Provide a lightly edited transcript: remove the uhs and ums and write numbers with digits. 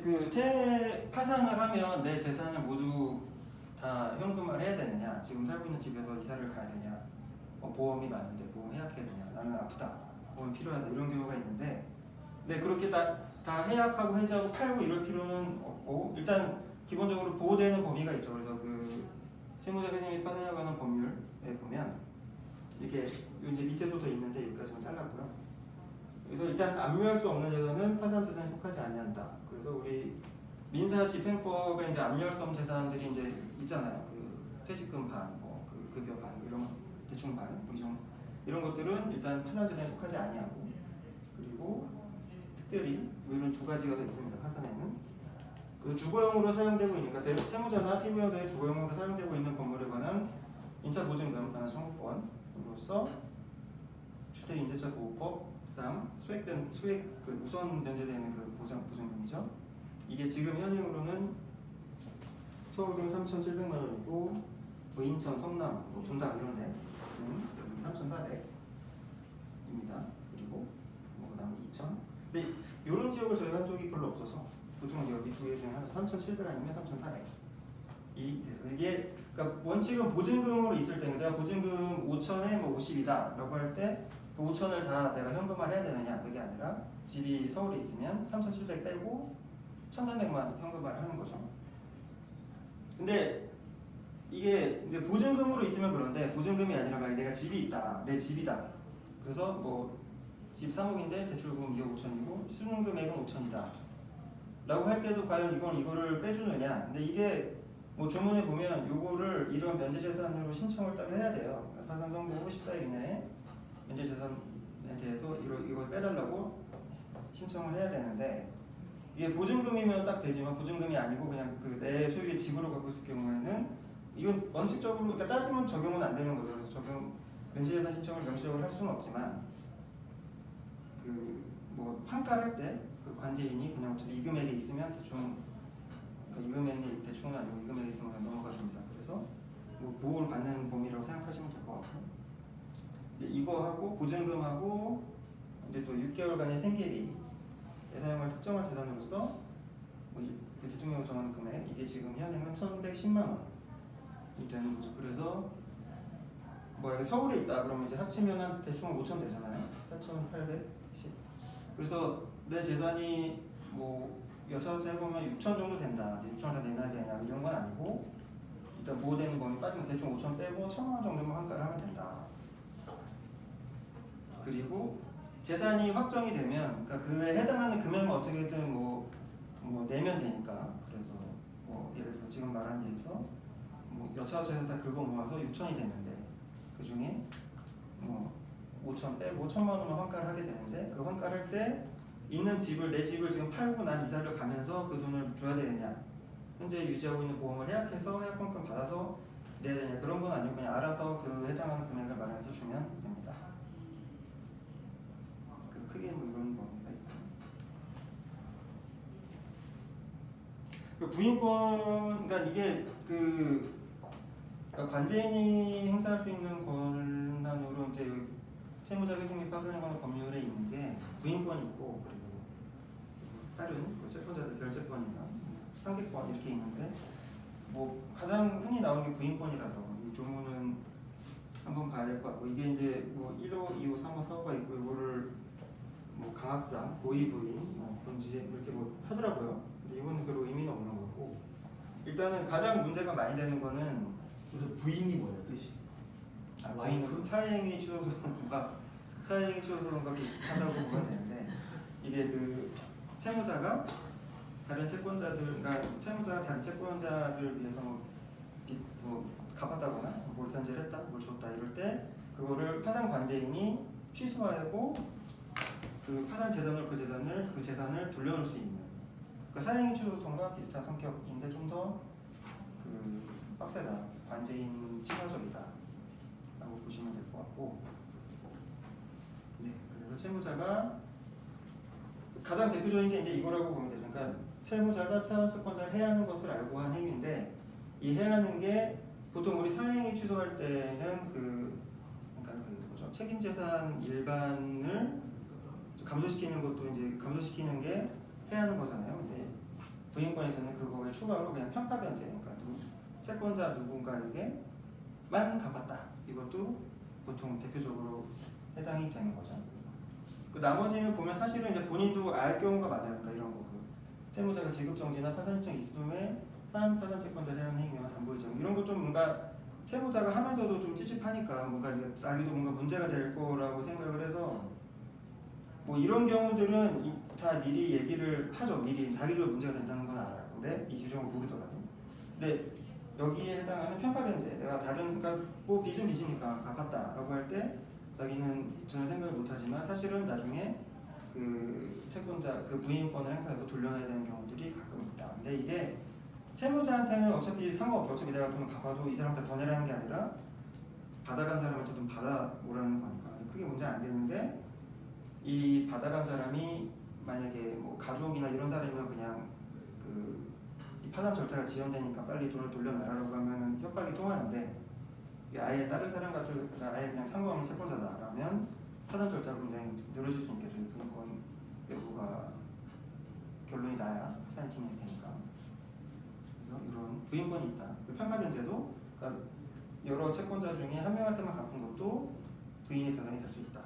그 파산을 하면 내 재산을 모두 다 현금화를 해야 되느냐, 지금 살고 있는 집에서 이사를 가야 되냐, 보험이 많은데 보험 해약해야 되냐, 나는 아프다, 보험 필요하다, 이런 경우가 있는데, 네, 그렇게 다 해약하고 해지하고 팔고 이럴 필요는 없고, 일단 기본적으로 보호되는 범위가 있죠. 그래서 그 채무자 회생 및 파산에 관한 법률에 보면 이렇게 이제 밑에도 더 있는데 여기까지만 잘랐고요. 그래서 일단 압류할 수 없는 재산은 파산 재산에 속하지 아니한다. 그래서 우리 민사 집행법에 이제 압류할 수 없는 재산들이 이제 있잖아요. 그 퇴직금 반, 그 급여 반, 이런 대충 반, 이런 것들은 일단 파산 재산에 속하지 아니하고, 그리고 특별히 이런 두 가지가 더 있습니다. 파산에는 그 주거용으로 사용되고 있으니까 채무자나 피부여자의 주거용으로 사용되고 있는 건물에 관한 임차보증금 관한 청구권으로서 주택임대차보호법상 소액 그 우선 변제되는 그 보증금이죠. 이게 지금 현행으로는 서울은 3,700만 원이고, 인천, 성남, 분당 이런데 3,400입니다. 그리고 그다음에 2,000. 근데 이런 지역을 저희가 한 적이 별로 없어서 보통 여기 두 개 중에 하나 3,700 아니면 3,400. 이게 그러니까 원칙은 보증금으로 있을 때 내가 보증금 5,000에 50이다라고 할 때 그 5,000을 다 내가 현금화를 해야 되느냐, 그게 아니라 집이 서울에 있으면 3,700 빼고 1,300만 현금화를 하는 거죠. 근데 이게 이제 보증금으로 있으면 그런데, 보증금이 아니라 만약 내가 집이 있다, 내 집이다. 그래서 집 3억인데 대출금 2억 5천이고 수능 금액은 5천이다. 라고 할 때도 과연 이거를 빼주느냐. 근데 이게 조문에 보면 요거를 이런 면제재산으로 신청을 따로 해야 돼요. 그러니까 파산 선고 후 14일 이내에 면제재산에 대해서 이걸 빼달라고 신청을 해야 되는데, 이게 보증금이면 딱 되지만 보증금이 아니고 그냥 내 소유의 집으로 갖고 있을 경우에는 이건 원칙적으로 그러니까 따지면 적용은 안 되는 거죠. 그래서 면제재산 신청을 명시적으로 할 수는 없지만 환가를 할 때 그 관제인이 그냥 어차피 이 금액에 있으면 대충, 그러니까 이 금액이 대충은 아니고 이 금액에 있으면 그냥 넘어가 줍니다. 그래서 보호를 받는 범위라고 생각하시면 될 것 같고, 이거하고 보증금하고 이제 또 6개월간의 생계비에 사용할 특정한 재산으로서 그 대통령이 정하는 금액, 이게 지금 현행은 1,110만 원이 되는 거죠. 그래서 서울에 있다 그러면 이제 합치면 한 대충 5천 되잖아요. 4,810. 그래서 내 재산이 여차저차 해보면 6천 정도 된다. 6천 다 내놔야 되냐 이런 건 아니고, 일단 보호되는 범위 빠지면 대충 5천 빼고 1,000만 원 정도만 환가를 하면 된다. 그리고 재산이 확정이 되면, 그러니까 그에 해당하는 금액만 어떻게든 내면 되니까. 그래서 예를 들어 지금 말한 예에서 여차저차 다 긁어 모아서 6천이 됐는데 그 중에 5천 빼고 1,000만 원만 환가를 하게 되는데, 그 환가를 할 때 있는 집을, 내 집을 지금 팔고 난 이사를 가면서 그 돈을 줘야 되느냐, 현재 유지하고 있는 보험을 해약해서 해약권금 받아서 내야 되느냐, 그런 건 아니고 그냥 알아서 그 해당하는 금액을 마련해서 주면 됩니다. 크게 이런 범위가 있다. 부인권, 그러니까 이게 그러니까 관제인이 행사할 수 있는 권한으로 이제 채무자 회생 및 파산에 관한 법률에 있는 게 부인권이 있고, 그리고 다른 채권자들 결재권이나 상계권 이렇게 있는데, 가장 흔히 나오는 게 부인권이라서 이 조문은 한번 봐야 될 것 같고, 이게 이제 1호, 2호, 3호, 4호가 있고, 이거를 강학상, 고의 부인, 본지 이렇게 하더라고요. 근데 이거는 별로 의미는 없는 거고, 일단은 가장 문제가 많이 되는 거는, 그래서 부인이 뭐예요, 뜻이? 부인은 사행위 취소소송과 비슷하다고 보면 되는데, 이게 채무자가 다른 채권자들, 그러니까 채무자가 다른 채권자들 위해서 갚았다거나 뭘 변제를 했다, 뭘 줬다 이럴 때 그거를 파산 관제인이 취소하고 그 파산 재산으로 그 재산을 돌려놓을 수 있는, 그러니까 사행위 취소소송과 비슷한 성격인데 좀 더 빡세다, 관제인 친화적이다 라고 보시면 될 것 같고, 네, 그래서 채무자가 가장 대표적인 게 이제 이거라고 보면 되죠. 그러니까 채무자가 채권자를 해하는 것을 알고 한 행위인데, 이 해하는 게 보통 우리 사행위 취소할 때는 그러니까 책임재산 일반을 감소시키는 것도 이제 감소시키는 게 해하는 거잖아요. 근데 추가로 그냥 편파 변제, 그러니까 채권자 누군가에게만 갚았다. 이것도 보통 대표적으로 해당이 되는 거죠. 그 나머지는 보면 사실은 이제 본인도 알 경우가 많아요. 그러니까 이런 거, 채무자가 지급 정지나 파산 신청 있음에 파산 채권자를 해야 하는 행위와 담보일정 이런 거 좀 뭔가 채무자가 하면서도 좀 찝찝하니까 뭔가 이제 자기도 뭔가 문제가 될 거라고 생각을 해서 뭐 이런 경우들은 다 미리 얘기를 하죠. 미리 자기도 문제가 된다는 건 알아요. 근데 이 규정을 모르더라도. 근데 여기에 해당하는 편파 변제, 내가 다른 그러니까 뭐 빚은 빚이니까 갚았다라고 할 때 자기는 전혀 생각을 못하지만 사실은 나중에 그 채권자 그 부인권을 행사해서 돌려놔야 되는 경우들이 가끔 있다. 근데 이게 채무자한테는 어차피 상관없죠. 어차피 내가 돈 갚아도 이 사람한테 더 내라는 게 아니라 받아간 사람한테 돈 받아오라는 거니까 크게 문제 안 되는데 이 받아간 사람이 만약에 뭐 가족이나 이런 사람이면 그냥 이 파산 절차가 지연되니까 빨리 돈을 돌려놔라라고 하면 협박이 통하는데 이게 아예 다른 사람 같은 아예 그냥 상관없는 채권자다라면 파산 절차가 굉장히 늘어질 수 있겠죠. 분권 여부가 결론이 나야 파산이 진행이 되니까. 그래서 이런 부인권이 있다. 편파 변제도 그러니까 여러 채권자 중에 한 명한테만 갚은 것도 부인의 자산이 될 수 있다.